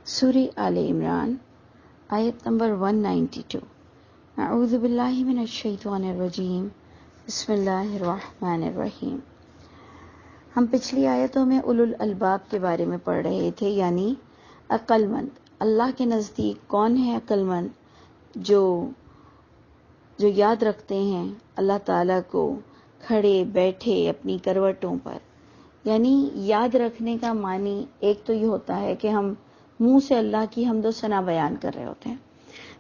سورہ آل عمران آیت نمبر 192۔ اعوذ باللہ من الشیطان الرجیم، بسم اللہ الرحمن الرحیم۔ ہم پچھلی آیتوں میں اولو الالباب کے بارے میں پڑھ رہے تھے، یعنی عقل مند۔ اللہ کے نزدیک کون ہے عقل مند؟ جو یاد رکھتے ہیں اللہ تعالیٰ کو کھڑے بیٹھے اپنی کروٹوں پر۔ یعنی یاد رکھنے کا معنی ایک تو یہ ہوتا ہے کہ ہم منہ سے اللہ کی حمد و ثنا بیان کر رہے ہوتے ہیں،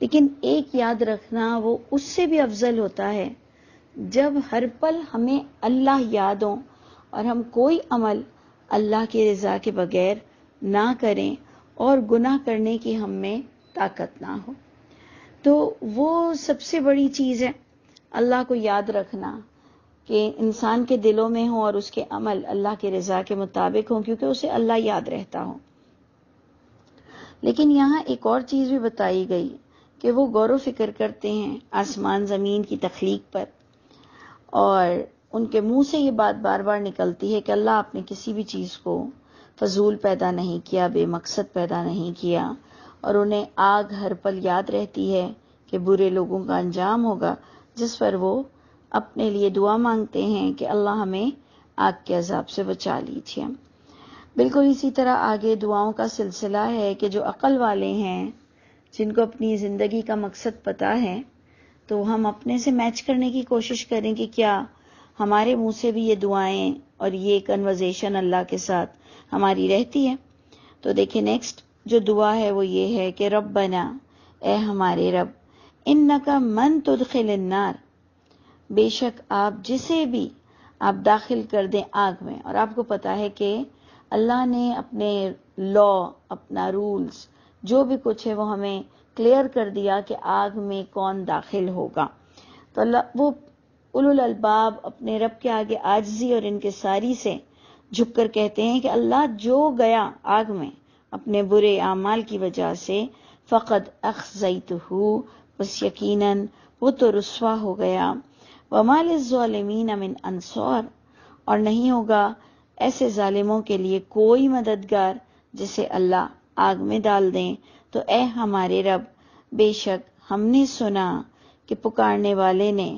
لیکن ایک یاد رکھنا وہ اس سے بھی افضل ہوتا ہے جب ہر پل ہمیں اللہ یاد ہو اور ہم کوئی عمل اللہ کی رضا کے بغیر نہ کریں اور گناہ کرنے کی ہم میں طاقت نہ ہو۔ تو وہ سب سے بڑی چیز ہے اللہ کو یاد رکھنا، کہ انسان کے دلوں میں ہو اور اس کے عمل اللہ کی رضا کے مطابق ہوں، کیونکہ اسے اللہ یاد رہتا ہو۔ لیکن یہاں ایک اور چیز بھی بتائی گئی کہ وہ غور و فکر کرتے ہیں آسمان زمین کی تخلیق پر، اور ان کے منہ سے یہ بات بار بار نکلتی ہے کہ اللہ آپ نے کسی بھی چیز کو فضول پیدا نہیں کیا، بے مقصد پیدا نہیں کیا، اور انہیں آگ ہر پل یاد رہتی ہے کہ برے لوگوں کا انجام ہوگا، جس پر وہ اپنے لیے دعا مانگتے ہیں کہ اللہ ہمیں آگ کے عذاب سے بچا لیجیے۔ بالکل اسی طرح آگے دعاؤں کا سلسلہ ہے کہ جو عقل والے ہیں، جن کو اپنی زندگی کا مقصد پتہ ہے، تو ہم اپنے سے میچ کرنے کی کوشش کریں کہ کیا ہمارے منہ سے بھی یہ دعائیں اور یہ کنورزیشن اللہ کے ساتھ ہماری رہتی ہے۔ تو دیکھیں نیکسٹ جو دعا ہے وہ یہ ہے کہ ربنا، اے ہمارے رب، انکا من تدخل النار، بے شک آپ جسے بھی آپ داخل کر دیں آگ میں، اور آپ کو پتا ہے کہ اللہ نے اپنے لا، اپنا رولز، جو بھی کچھ ہے وہ ہمیں کلیئر کر دیا کہ آگ میں کون داخل ہوگا۔ تو اللہ وہ اولو الالباب اپنے رب کے آگے عاجزی اور انکساری سے جھک کر کہتے ہیں کہ اللہ جو گیا آگ میں اپنے برے اعمال کی وجہ سے، فقد اخزیتہ، بس یقیناً وہ تو رسوا ہو گیا، وما للظالمین من انصار، اور نہیں ہوگا ایسے ظالموں کے لیے کوئی مددگار جسے اللہ آگ میں ڈال دیں۔ تو اے ہمارے رب، بے شک ہم نے سنا کہ پکارنے والے نے،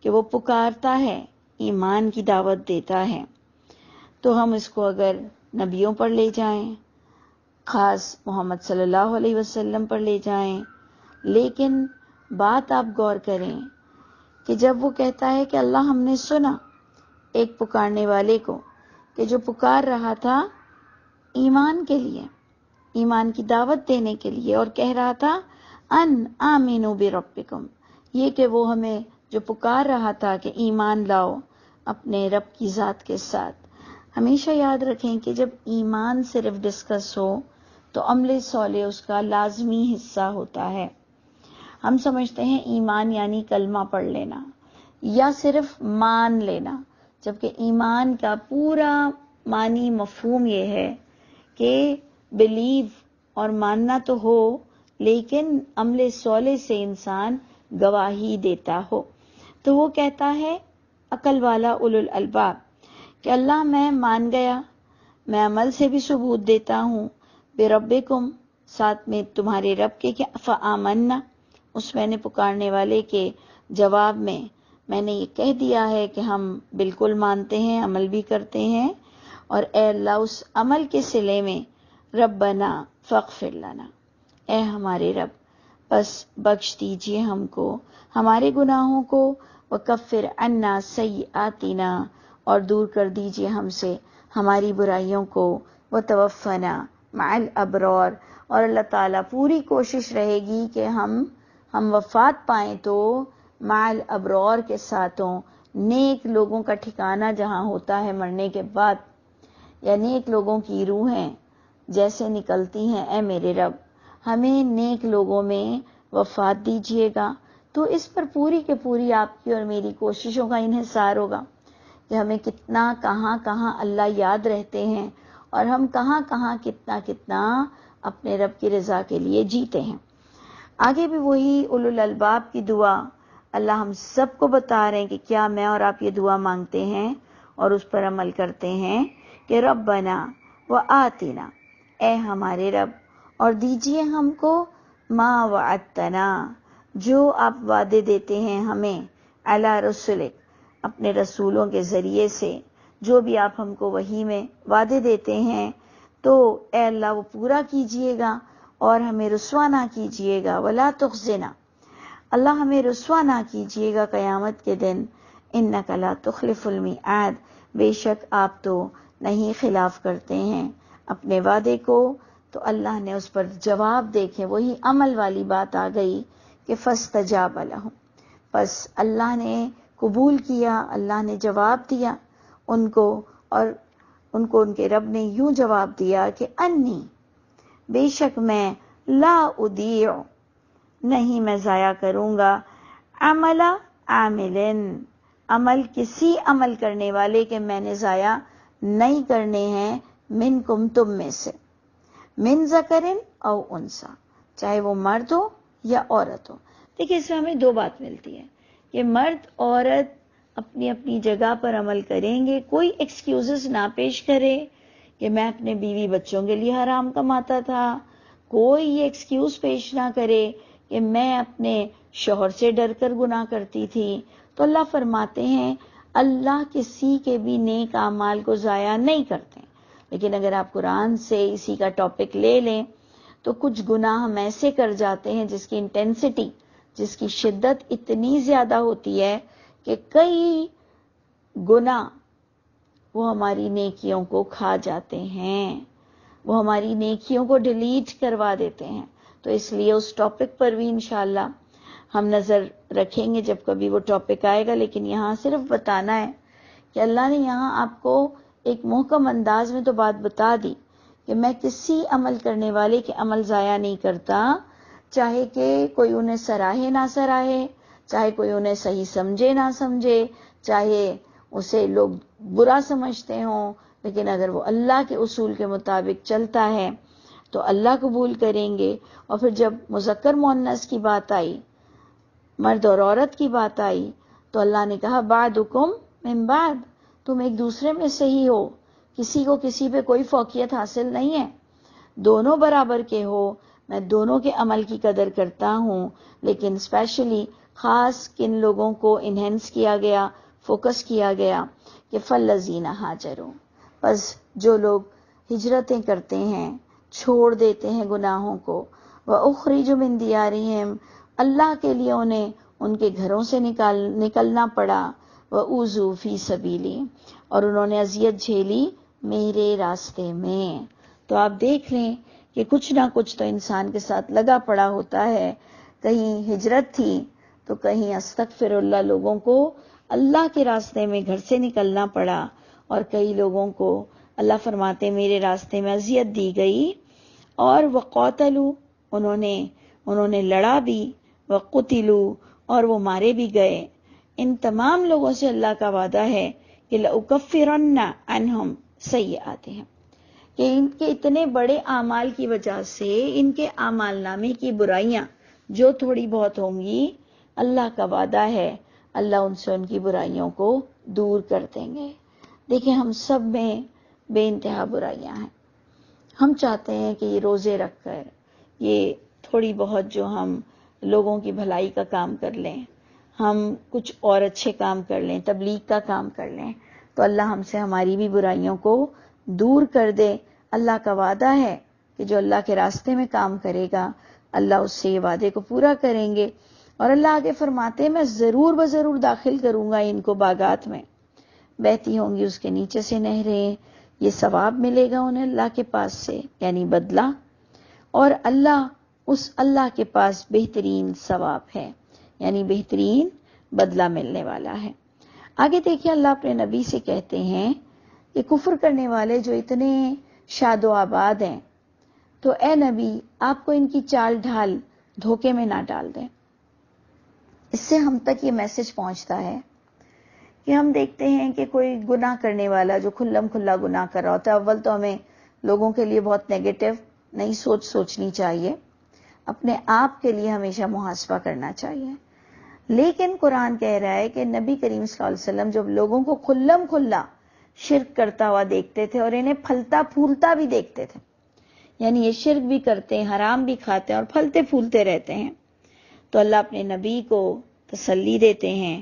کہ وہ پکارتا ہے، ایمان کی دعوت دیتا ہے، تو ہم اس کو اگر نبیوں پر لے جائیں، خاص محمد صلی اللہ علیہ وسلم پر لے جائیں، لیکن بات آپ غور کریں کہ جب وہ کہتا ہے کہ اللہ ہم نے سنا ایک پکارنے والے کو، کہ جو پکار رہا تھا ایمان کے لیے، ایمان کی دعوت دینے کے لیے، اور کہہ رہا تھا ان آمنوا بربکم، یہ کہ وہ ہمیں جو پکار رہا تھا کہ ایمان لاؤ اپنے رب کی ذات کے ساتھ۔ ہمیشہ یاد رکھیں کہ جب ایمان صرف ڈسکس ہو تو عمل صالح اس کا لازمی حصہ ہوتا ہے۔ ہم سمجھتے ہیں ایمان یعنی کلمہ پڑھ لینا یا صرف مان لینا، جبکہ ایمان کا پورا معنی مفہوم یہ ہے کہ بلیو اور ماننا تو ہو، لیکن عمل صالح سے انسان گواہی دیتا ہو۔ تو وہ کہتا ہے عقل والا اولو الالباب کہ اللہ میں مان گیا، میں عمل سے بھی ثبوت دیتا ہوں، بربکم، ساتھ میں تمہارے رب کے، کہ فآمنا، اس میں نے پکارنے والے کے جواب میں نے یہ کہہ دیا ہے کہ ہم بالکل مانتے ہیں، عمل بھی کرتے ہیں، اور اے اللہ اس عمل کے صلے میں ربنا فاغفر لنا، اے ہمارے رب بس بخش دیجئے ہم کو ہمارے گناہوں کو، وکفر عنا سیئاتنا، اور دور کر دیجئے ہم سے ہماری برائیوں کو، وتوفنا مع الابرار، اور اللہ تعالیٰ پوری کوشش رہے گی کہ ہم وفات پائیں تو مع الابرار کے ساتھ ہوں، نیک لوگوں کا ٹھکانہ جہاں ہوتا ہے مرنے کے بعد، یا نیک لوگوں کی روحیں جیسے نکلتی ہیں، اے میرے رب ہمیں نیک لوگوں میں وفات دیجیے گا۔ تو اس پر پوری کے پوری آپ کی اور میری کوششوں کا انحصار ہوگا کہ ہمیں کتنا کہاں کہاں اللہ یاد رہتے ہیں، اور ہم کہاں کہاں کتنا اپنے رب کی رضا کے لیے جیتے ہیں۔ آگے بھی وہی اولو الالباب کی دعا اللہ ہم سب کو بتا رہے ہیں کہ کیا میں اور آپ یہ دعا مانگتے ہیں اور اس پر عمل کرتے ہیں کہ ربنا وآتنا، اے ہمارے رب، اور دیجئے ہم کو ما وعدتنا، جو آپ وعدے دیتے ہیں ہمیں، علی رسولک، اپنے رسولوں کے ذریعے سے، جو بھی آپ ہم کو وحی میں وعدے دیتے ہیں تو اے اللہ وہ پورا کیجئے گا اور ہمیں رسوا نہ کیجئے گا، ولا تخزنا، اللہ ہمیں رسوا نہ کیجئے گا قیامت کے دن، انک لا تخلف المیعاد، بے شک آپ تو نہیں خلاف کرتے ہیں اپنے وعدے کو۔ تو اللہ نے اس پر جواب دیکھے، وہی عمل والی بات آ گئی کہ فاستجاب لہم، پس اللہ نے قبول کیا، اللہ نے جواب دیا ان کو، اور ان کو ان کے رب نے یوں جواب دیا کہ انی، بے شک میں، لا اضیع، نہیں میں ضائع کروں گا، عمل عاملن، عمل کسی عمل کرنے والے کے میں نے ضائع نہیں کرنے ہیں، منکم، تم میں سے، من ذکرن او انسا، چاہے وہ مرد ہو یا عورت ہو۔ دیکھیں اس میں ہمیں دو بات ملتی ہے کہ مرد عورت اپنی اپنی جگہ پر عمل کریں گے، کوئی ایکسکیوزز نہ پیش کرے کہ میں اپنے بیوی بچوں کے لیے حرام کماتا تھا، کوئی یہ ایکسکیوز پیش نہ کرے کہ میں اپنے شوہر سے ڈر کر گناہ کرتی تھی۔ تو اللہ فرماتے ہیں اللہ کسی کے بھی نیک اعمال کو ضائع نہیں کرتے، لیکن اگر آپ قرآن سے اسی کا ٹاپک لے لیں تو کچھ گناہ ہم ایسے کر جاتے ہیں جس کی انٹینسٹی، جس کی شدت اتنی زیادہ ہوتی ہے کہ کئی گناہ وہ ہماری نیکیوں کو کھا جاتے ہیں، وہ ہماری نیکیوں کو ڈیلیٹ کروا دیتے ہیں۔ تو اس لیے اس ٹاپک پر بھی انشاءاللہ ہم نظر رکھیں گے جب کبھی وہ ٹاپک آئے گا، لیکن یہاں صرف بتانا ہے کہ اللہ نے یہاں آپ کو ایک محکم انداز میں تو بات بتا دی کہ میں کسی عمل کرنے والے کے عمل ضائع نہیں کرتا، چاہے کہ کوئی انہیں سراہے نہ سراہے، چاہے کوئی انہیں صحیح سمجھے نہ سمجھے، چاہے اسے لوگ برا سمجھتے ہوں، لیکن اگر وہ اللہ کے اصول کے مطابق چلتا ہے تو اللہ قبول کریں گے۔ اور پھر جب مذکر مؤنث کی بات آئی، مرد اور عورت کی بات آئی، تو اللہ نے کہا بعدکم من بعد، تم ایک دوسرے میں صحیح ہو، کسی کو کسی پہ کوئی فوقیت حاصل نہیں ہے، دونوں برابر کے ہو، میں دونوں کے عمل کی قدر کرتا ہوں، لیکن اسپیشلی خاص کن لوگوں کو انہینس کیا گیا، فوکس کیا گیا کہ فالذین ہاجروا، پس جو لوگ ہجرتیں کرتے ہیں، چھوڑ دیتے ہیں گناہوں کو، وَأُخْرِجُوا مِن دِيَارِهِمْ، اللہ کے لیے انہیں ان کے گھروں سے نکلنا پڑا، وَأُوذُوا فِي سَبِيلِي، اور انہوں نے اذیت جھیلی میرے راستے میں۔ تو آپ دیکھ لیں کہ کچھ نہ کچھ تو انسان کے ساتھ لگا پڑا ہوتا ہے، کہیں ہجرت تھی تو کہیں استغفر اللہ لوگوں کو اللہ کے راستے میں گھر سے نکلنا پڑا، اور کئی لوگوں کو اللہ فرماتے میرے راستے میں اذیت دی گئی، اور وقاتلوا، انہوں نے لڑا بھی، وقتلوا، اور وہ مارے بھی گئے۔ ان تمام لوگوں سے اللہ کا وعدہ ہے کہ لأکفرن عنہم سیئاتہم، کہ ان کے اتنے بڑے اعمال کی وجہ سے ان کے اعمال نامے کی برائیاں جو تھوڑی بہت ہوں گی، اللہ کا وعدہ ہے اللہ ان سے ان کی برائیوں کو دور کر دیں گے۔ دیکھیں ہم سب میں بے انتہا برائیاں ہیں، ہم چاہتے ہیں کہ یہ روزے رکھ کر، یہ تھوڑی بہت جو ہم لوگوں کی بھلائی کا کام کر لیں، ہم کچھ اور اچھے کام کر لیں، تبلیغ کا کام کر لیں، تو اللہ ہم سے ہماری بھی برائیوں کو دور کر دے۔ اللہ کا وعدہ ہے کہ جو اللہ کے راستے میں کام کرے گا اللہ اس سے یہ وعدے کو پورا کریں گے۔ اور اللہ آگے فرماتے ہیں میں ضرور بضرور داخل کروں گا ان کو باغات میں، بہتی ہوں گی اس کے نیچے سے نہریں، یہ ثواب ملے گا انہیں اللہ کے پاس سے، یعنی بدلہ، اور اللہ کے پاس بہترین ثواب ہے، یعنی بہترین بدلہ ملنے والا ہے۔ آگے دیکھیں اللہ اپنے نبی سے کہتے ہیں کہ کفر کرنے والے جو اتنے شاد و آباد ہیں، تو اے نبی آپ کو ان کی چال ڈھال دھوکے میں نہ ڈال دیں۔ اس سے ہم تک یہ میسج پہنچتا ہے کہ ہم دیکھتے ہیں کہ کوئی گناہ کرنے والا جو کھلم کھلا گناہ کر رہا ہوتا ہے، اول تو ہمیں لوگوں کے لیے بہت نیگیٹو نئی سوچنی چاہیے، اپنے آپ کے لیے ہمیشہ محاسبہ کرنا چاہیے۔ لیکن قرآن کہہ رہا ہے کہ نبی کریم صلی اللہ علیہ وسلم جب لوگوں کو کھلم کھلا شرک کرتا ہوا دیکھتے تھے اور انہیں پھلتا پھولتا بھی دیکھتے تھے، یعنی یہ شرک بھی کرتے ہیں، حرام بھی کھاتے ہیں اور پھلتے پھولتے رہتے ہیں۔ تو اللہ اپنے نبی کو تسلی دیتے ہیں،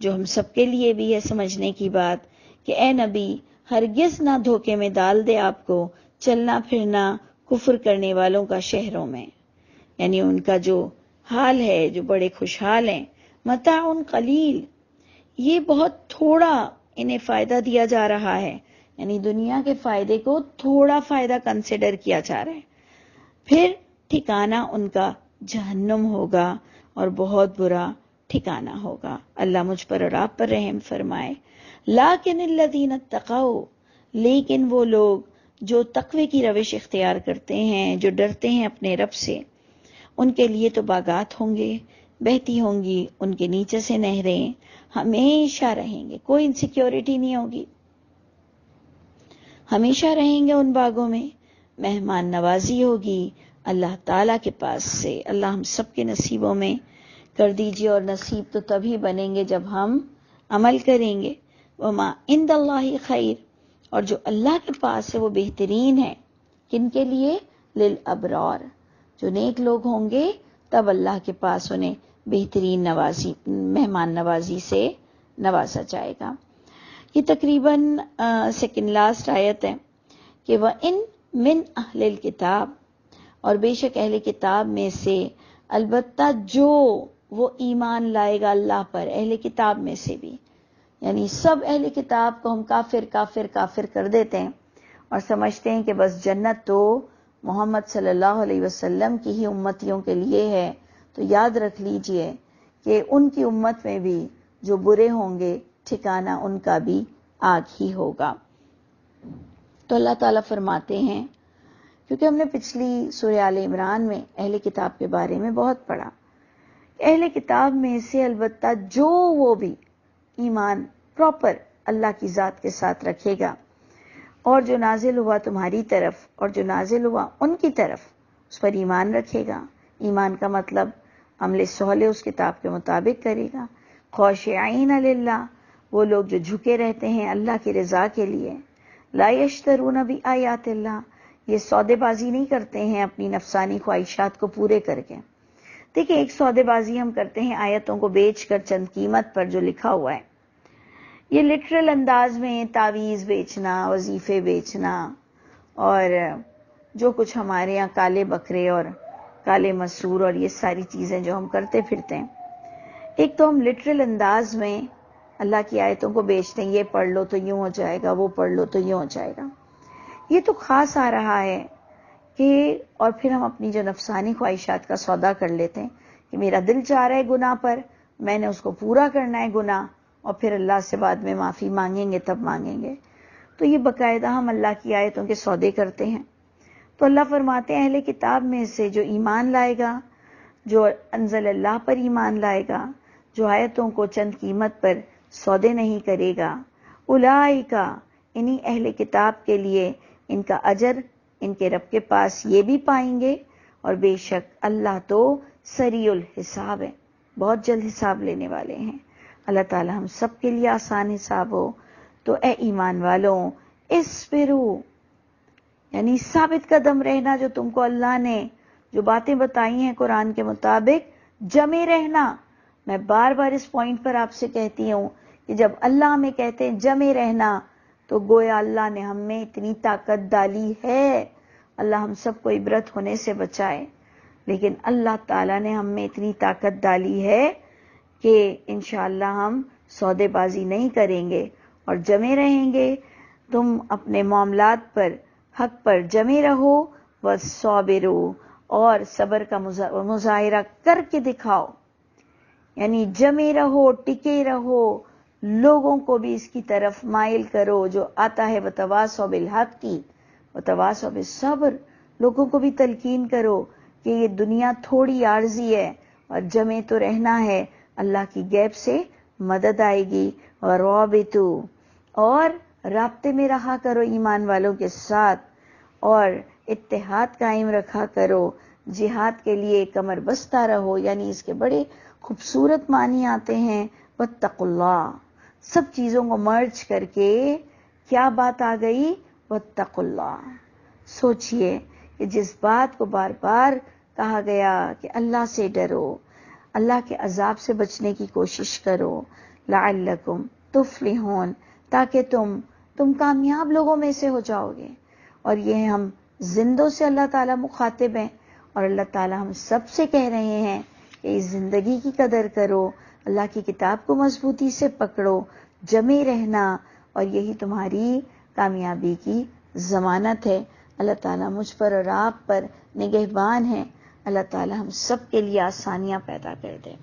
جو ہم سب کے لیے بھی ہے سمجھنے کی بات، کہ اے نبی ہرگز نہ دھوکے میں ڈال دے آپ کو چلنا پھرنا کفر کرنے والوں کا شہروں میں، یعنی ان کا جو حال ہے، جو بڑے خوشحال ہیں، متاع قلیل، یہ بہت تھوڑا انہیں فائدہ دیا جا رہا ہے، یعنی دنیا کے فائدے کو تھوڑا فائدہ کنسیڈر کیا جا رہا ہے، پھر ٹھکانہ ان کا جہنم ہوگا اور بہت برا ٹھکانہ ہوگا۔ اللہ مجھ پر اور آپ پر رحم فرمائے۔ لیکن الذین اتقوا، لیکن وہ لوگ جو تقوی کی روش اختیار کرتے ہیں، جو ڈرتے ہیں اپنے رب سے، ان کے لیے تو باغات ہوں گے، بہتی ہوں گی ان کے نیچے سے نہریں، ہمیشہ رہیں گے، کوئی انسیکیورٹی نہیں ہوگی، ہمیشہ رہیں گے ان باغوں میں، مہمان نوازی ہوگی اللہ تعالیٰ کے پاس سے۔ اللہ ہم سب کے نصیبوں میں کر دیجئے، اور نصیب تو تبھی بنیں گے جب ہم عمل کریں گے۔ وما عند اللہ خیر، اور جو اللہ کے پاس ہے وہ بہترین ہے، کن کے لیے؟ للابرار، جو نیک لوگ ہوں گے تب اللہ کے پاس انہیں بہترین مہمان نوازی سے نوازا جائے گا۔ یہ تقریباً سیکنڈ لاسٹ آیت ہے کہ وَإِن مِّنْ أَهْلِ الْكِتَابِ، اور بے شک اہل کتاب میں سے، البتہ جو وہ ایمان لائے گا اللہ پر، اہل کتاب میں سے بھی، یعنی سب اہل کتاب کو ہم کافر کافر کافر کر دیتے ہیں اور سمجھتے ہیں کہ بس جنت تو محمد صلی اللہ علیہ وسلم کی ہی امتیوں کے لیے ہے، تو یاد رکھ لیجئے کہ ان کی امت میں بھی جو برے ہوں گے ٹھکانہ ان کا بھی آگ ہی ہوگا۔ تو اللہ تعالیٰ فرماتے ہیں، کیونکہ ہم نے پچھلی سورہ آل عمران میں اہل کتاب کے بارے میں بہت پڑھا، اہل کتاب میں سے البتہ جو وہ بھی ایمان پراپر اللہ کی ذات کے ساتھ رکھے گا، اور جو نازل ہوا تمہاری طرف اور جو نازل ہوا ان کی طرف، اس پر ایمان رکھے گا۔ ایمان کا مطلب عمل صالح اس کتاب کے مطابق کرے گا۔ خاشعین للہ، وہ لوگ جو جھکے رہتے ہیں اللہ کی رضا کے لیے۔ لا یشترون بآیات اللہ، یہ سودے بازی نہیں کرتے ہیں اپنی نفسانی خواہشات کو پورے کر کے۔ دیکھیں، ایک سودے بازی ہم کرتے ہیں آیتوں کو بیچ کر چند قیمت پر جو لکھا ہوا ہے، یہ لٹرل انداز میں تعویذ بیچنا، وظیفے بیچنا، اور جو کچھ ہمارے یہاں کالے بکرے اور کالے مسور اور یہ ساری چیزیں جو ہم کرتے پھرتے ہیں، ایک تو ہم لٹرل انداز میں اللہ کی آیتوں کو بیچتے ہیں، یہ پڑھ لو تو یوں ہو جائے گا، وہ پڑھ لو تو یوں ہو جائے گا، یہ تو خاص آ رہا ہے کہ، اور پھر ہم اپنی جو نفسانی خواہشات کا سودا کر لیتے ہیں کہ میرا دل چاہ رہا ہے گناہ پر، میں نے اس کو پورا کرنا ہے گناہ، اور پھر اللہ سے بعد میں معافی مانگیں گے تب مانگیں گے۔ تو یہ باقاعدہ ہم اللہ کی آیتوں کے سودے کرتے ہیں۔ تو اللہ فرماتے ہیں اہل کتاب میں سے جو ایمان لائے گا، جو انزل اللہ پر ایمان لائے گا، جو آیتوں کو چند قیمت پر سودے نہیں کرے گا، اولئک، انہی اہل کتاب کے لیے ان کا اجر ان کے رب کے پاس یہ بھی پائیں گے، اور بے شک اللہ تو سریع الحساب ہے، بہت جلد حساب لینے والے ہیں۔ اللہ تعالی ہم سب کے لیے آسان حساب ہو۔ تو اے ایمان والوں، اصبروا، یعنی ثابت قدم رہنا، جو تم کو اللہ نے جو باتیں بتائی ہیں قرآن کے مطابق، جمے رہنا۔ میں بار بار اس پوائنٹ پر آپ سے کہتی ہوں کہ جب اللہ ہمیں کہتے ہیں جمے رہنا، تو گویا اللہ نے ہم میں اتنی طاقت ڈالی ہے، اللہ ہم سب کو عبرت ہونے سے بچائے، لیکن اللہ تعالیٰ نے ہم میں اتنی طاقت ڈالی ہے کہ انشاءاللہ ہم سودے بازی نہیں کریں گے اور جمے رہیں گے۔ تم اپنے معاملات پر، حق پر جمے رہو، وَالصَّابِرُوا، اور صبر کا مظاہرہ کر کے دکھاؤ، یعنی جمے رہو، ٹکے رہو، لوگوں کو بھی اس کی طرف مائل کرو جو آتا ہے، وَتَوَاصَوْا بِالْحَقِّ وَتَوَاصَوْا بِالصَّبْرِ، لوگوں کو بھی تلقین کرو کہ یہ دنیا تھوڑی عارضی ہے اور جمے تو رہنا ہے، اللہ کی غیب سے مدد آئے گی۔ وَرَابِطُوا، اور رابطے میں رہا کرو ایمان والوں کے ساتھ، اور اتحاد قائم رکھا کرو، جہاد کے لیے کمر بستہ رہو، یعنی اس کے بڑے خوبصورت معنی آتے ہیں۔ واتقوا اللہ، سب چیزوں کو مرج کر کے کیا بات آ گئی؟ واتقوا اللہ، سوچئے کہ جس بات کو بار بار کہا گیا کہ اللہ سے ڈرو، اللہ کے عذاب سے بچنے کی کوشش کرو، لعلکم تفلحون، تاکہ تم کامیاب لوگوں میں سے ہو جاؤ گے۔ اور یہ ہم زندوں سے اللہ تعالیٰ مخاطب ہیں، اور اللہ تعالیٰ ہم سب سے کہہ رہے ہیں کہ اس زندگی کی قدر کرو، اللہ کی کتاب کو مضبوطی سے پکڑو، جمے رہنا، اور یہی تمہاری کامیابی کی ضمانت ہے۔ اللہ تعالیٰ مجھ پر اور آپ پر نگہبان ہے۔ اللہ تعالیٰ ہم سب کے لیے آسانیاں پیدا کر دے۔